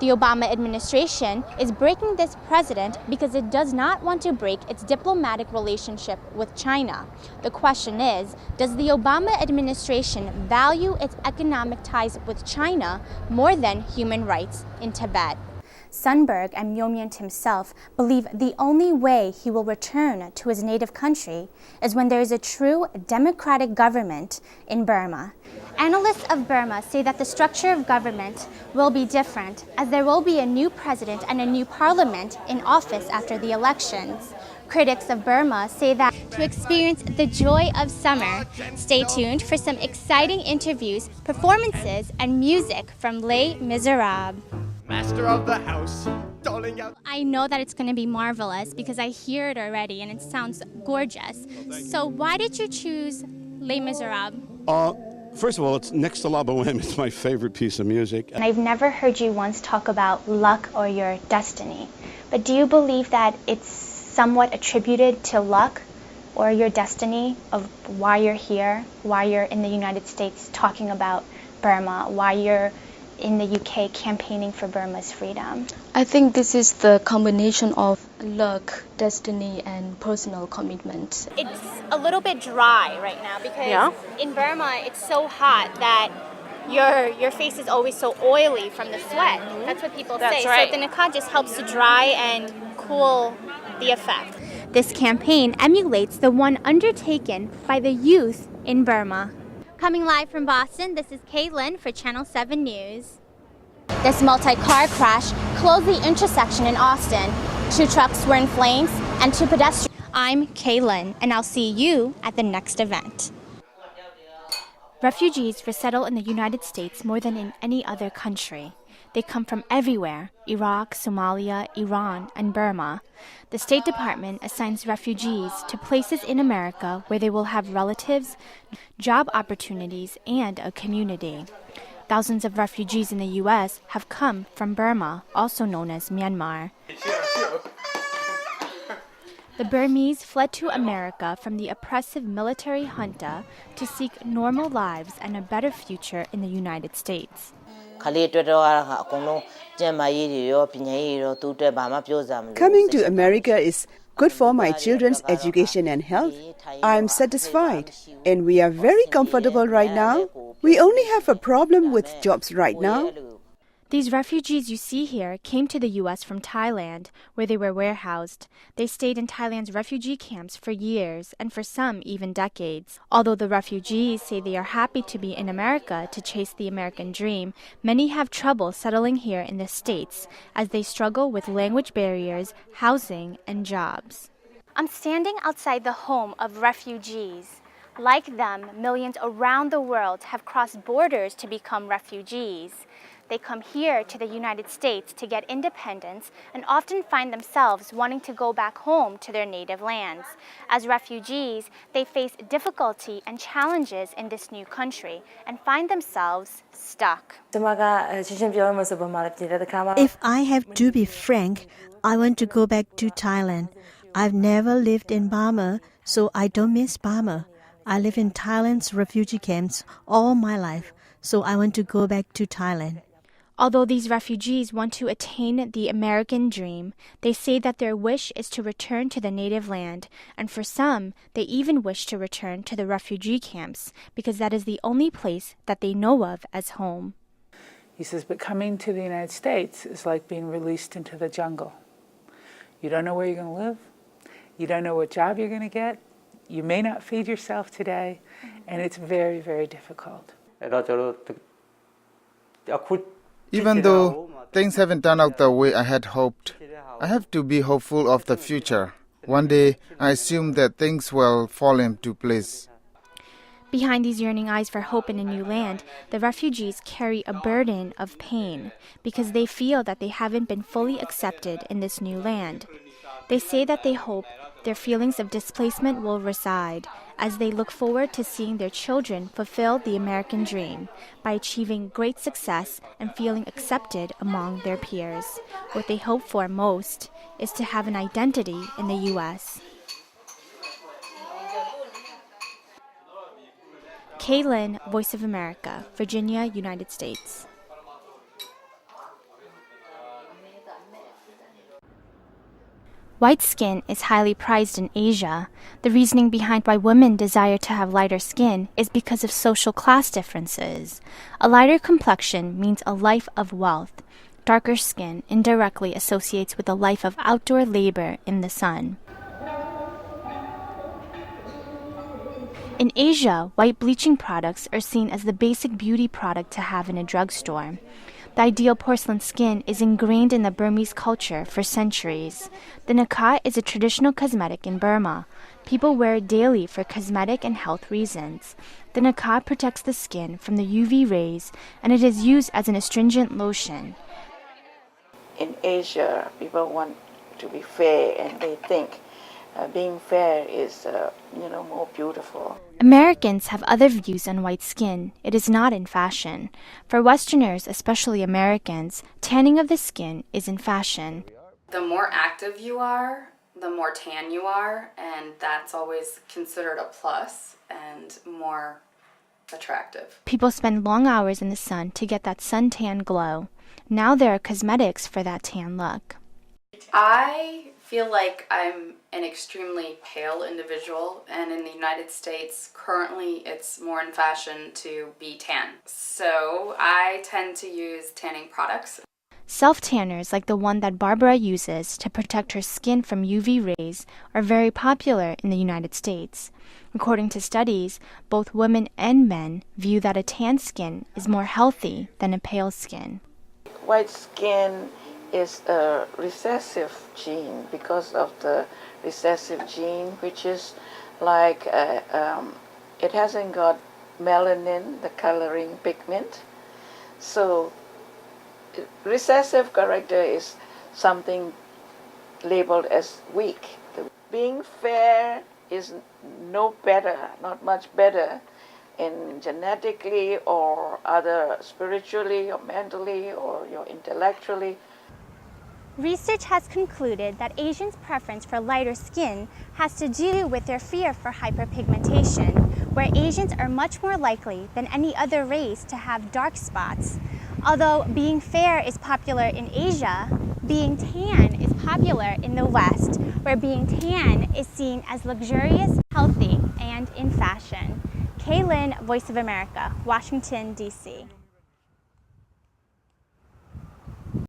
The Obama administration is breaking this precedent because it does not want to break its diplomatic relationship with China. The question is, does the Obama administration value its economic ties with China more than human rights in Tibet? Sundberg and Myomyant himself believe the only way he will return to his native country is when there is a true democratic government in Burma. Analysts of Burma say that the structure of government will be different as there will be a new president and a new parliament in office after the elections. Critics of Burma say that to experience the joy of summer, stay tuned for some exciting interviews, performances, and music from Les Miserables. Master of the house, doling out. I know that it's going to be marvelous because I hear it already and it sounds gorgeous. So why did you choose Les Miserables? First of all, it's next to La Boheme. It's my favorite piece of music. And I've never heard you once talk about luck or your destiny. But do you believe that it's somewhat attributed to luck or your destiny of why you're here, why you're in the United States talking about Burma, why you're in the UK campaigning for Burma's freedom? I think this is the combination of luck, destiny, and personal commitment. It's a little bit dry right now because in Burma it's so hot that your face is always so oily from the sweat. That's what people say. Right. So the Nakhon just helps to dry and cool the effect. This campaign emulates the one undertaken by the youth in Burma. Coming live from Boston, this is Kaye Lin for Channel 7 News. This multi-car crash closed the intersection in Austin. 2 trucks were in flames and 2 pedestrians. I'm Kaye Lin, and I'll see you at the next event. Refugees resettle in the United States more than in any other country. They come from everywhere: Iraq, Somalia, Iran, and Burma. The State Department assigns refugees to places in America where they will have relatives, job opportunities, and a community. Thousands of refugees in the U.S. have come from Burma, also known as Myanmar. The Burmese fled to America from the oppressive military junta to seek normal lives and a better future in the United States. Coming to America is good for my children's education and health. I'm satisfied, and we are very comfortable right now. We only have a problem with jobs right now. These refugees you see here came to the U.S. from Thailand, where they were warehoused. They stayed in Thailand's refugee camps for years, and for some, even decades. Although the refugees say they are happy to be in America to chase the American dream, many have trouble settling here in the States as they struggle with language barriers, housing, and jobs. I'm standing outside the home of refugees. Like them, millions around the world have crossed borders to become refugees. They come here to the United States to get independence and often find themselves wanting to go back home to their native lands. As refugees, they face difficulty and challenges in this new country and find themselves stuck. If I have to be frank, I want to go back to Thailand. I've never lived in Burma, so I don't miss Burma. I live in Thailand's refugee camps all my life, so I want to go back to Thailand. Although these refugees want to attain the American dream, they say that their wish is to return to the native land, and for some, they even wish to return to the refugee camps because that is the only place that they know of as home. He says, but coming to the United States is like being released into the jungle. You don't know where you're going to live. You don't know what job you're going to get. You may not feed yourself today, and it's very, very difficult. Even though things haven't turned out the way I had hoped, I have to be hopeful of the future. One day, I assume that things will fall into place. Behind these yearning eyes for hope in a new land, the refugees carry a burden of pain because they feel that they haven't been fully accepted in this new land. They say that they hope their feelings of displacement will reside as they look forward to seeing their children fulfill the American dream by achieving great success and feeling accepted among their peers. What they hope for most is to have an identity in the U.S. Kaye Lin, Voice of America, Virginia, United States. White skin is highly prized in Asia. The reasoning behind why women desire to have lighter skin is because of social class differences. A lighter complexion means a life of wealth. Darker skin indirectly associates with a life of outdoor labor in the sun. In Asia, white bleaching products are seen as the basic beauty product to have in a drugstore. The ideal porcelain skin is ingrained in the Burmese culture for centuries. The nakah is a traditional cosmetic in Burma. People wear it daily for cosmetic and health reasons. The nakah protects the skin from the UV rays, and it is used as an astringent lotion. In Asia, people want to be fair, and they think being fair is, more beautiful. Americans have other views on white skin. It is not in fashion. For Westerners, especially Americans, tanning of the skin is in fashion. The more active you are, the more tan you are, and that's always considered a plus and more attractive. People spend long hours in the sun to get that suntan glow. Now there are cosmetics for that tan look. I feel like I'm an extremely pale individual, and in the United States, currently it's more in fashion to be tan. So I tend to use tanning products. Self-tanners like the one that Barbara uses to protect her skin from UV rays are very popular in the United States. According to studies, both women and men view that a tan skin is more healthy than a pale skin. White skin is a recessive gene because of the recessive gene, which is like it hasn't got melanin, the coloring pigment. So recessive character is something labeled as weak. Being fair is no better, not much better in genetically or other spiritually or mentally or intellectually. Research has concluded that Asians' preference for lighter skin has to do with their fear for hyperpigmentation, where Asians are much more likely than any other race to have dark spots. Although being fair is popular in Asia, being tan is popular in the West, where being tan is seen as luxurious, healthy, and in fashion. Kaye Lin, Voice of America, Washington, D.C.